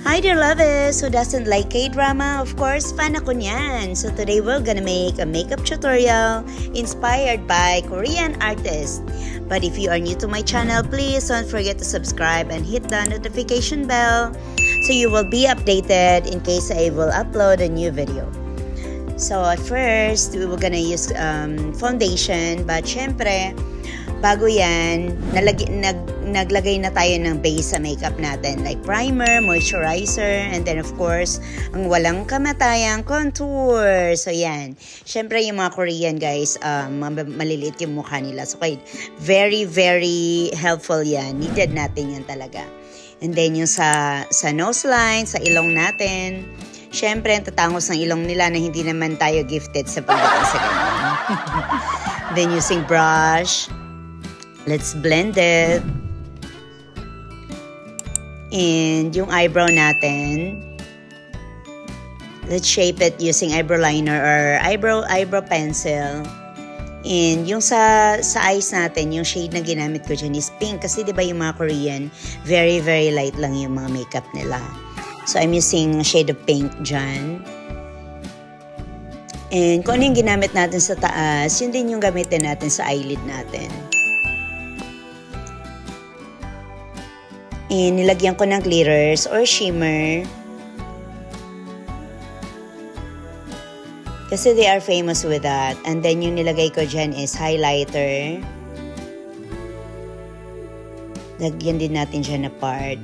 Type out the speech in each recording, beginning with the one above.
Hi dear lovers! Who doesn't like K-drama? Of course, fan ako niyan. So today we're gonna make a makeup tutorial inspired by Korean artists. But if you are new to my channel, please don't forget to subscribe and hit the notification bell so you will be updated in case I will upload a new video. So at first, we were gonna use foundation, but syempre, bago yan, naglagay na tayo ng base sa makeup natin, like primer, moisturizer, and then of course, ang walang kamatayang contour. So yan, syempre yung mga Korean guys, maliliit yung mukha nila. So very, very helpful yan. Needed natin yan talaga. And then yung sa nose line, sa ilong natin, syempre, ang tatangos ng ilong nila na hindi naman tayo gifted sa pagdating sa ganyan. Then using brush, let's blend it. And yung eyebrow natin, let's shape it using eyebrow liner or eyebrow pencil. And yung sa eyes natin, yung shade na ginamit ko dyan is pink. Kasi diba yung mga Korean, very, very light lang yung mga makeup nila. So I'm using shade of pink dyan. And kung ano yung ginamit natin sa taas, yun din yung gamitin natin sa eyelid natin. And nilagyan ko ng glitters or shimmer. Kasi they are famous with that. And then yung nilagay ko dyan is highlighter. Lagyan din natin dyan na part.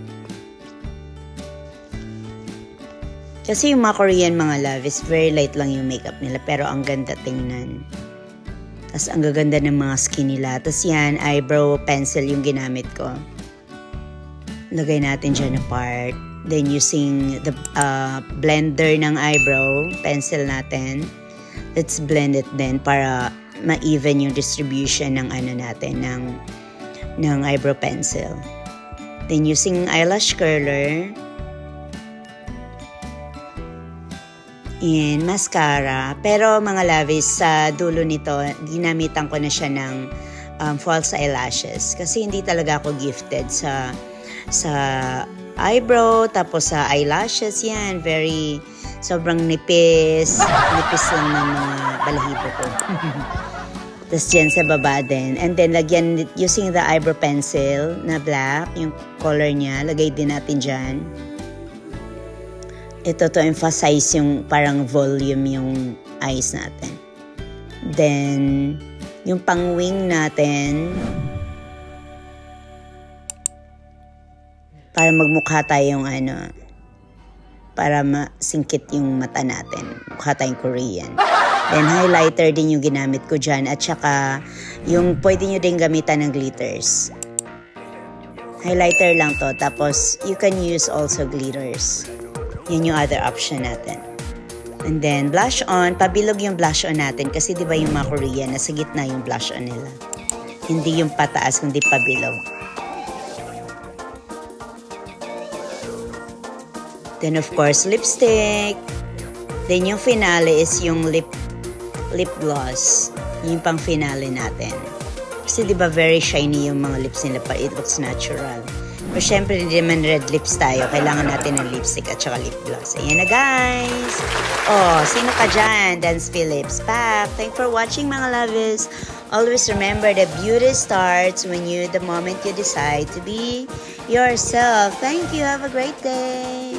Kasi yung mga Korean mga love is very light lang yung makeup nila. Pero ang ganda tingnan. Tapos ang gaganda ng mga skin nila. Tapos yan, eyebrow pencil yung ginamit ko. Lagay natin dyan na part. Then using the blender ng eyebrow pencil natin, let's blend it then para ma-even yung distribution ng ano natin, ng eyebrow pencil. Then using eyelash curler and mascara. Pero mga loves, sa dulo nito, ginamitan ko na siya ng false eyelashes. Kasi hindi talaga ako gifted sa eyebrow, tapos sa eyelashes yan, sobrang nipis lang ng mga balahibo ko. Tapos dyan sa baba din, and then lagyan using the eyebrow pencil na black, yung color niya, lagay din natin dyan. Ito to emphasize yung parang volume yung eyes natin. Then yung pang wing natin, para magmukha tayong para masingkit yung mata natin. Mukha tayong Korean. Then highlighter din yung ginamit ko dyan. At saka yung pwede nyo din gamitan ng glitters. Highlighter lang to. Tapos you can use also glitters. Yan yung other option natin. And then blush on. Pabilog yung blush on natin. Kasi diba yung mga Korean, nasa gitna yung blush on nila. Hindi yung pataas, kundi pabilog. Then of course, lipstick. Then yung finale is yung lip gloss. Yung pang finale natin. Kasi diba very shiny yung mga lips nila, but it looks natural. Pero syempre hindi naman red lips tayo. Kailangan natin ng lipstick at saka lip gloss. Ayan na guys. Oh, sino ka dyan? Dance Phillips back. Thanks for watching mga loves. Always remember that beauty starts the moment you decide to be yourself. Thank you. Have a great day.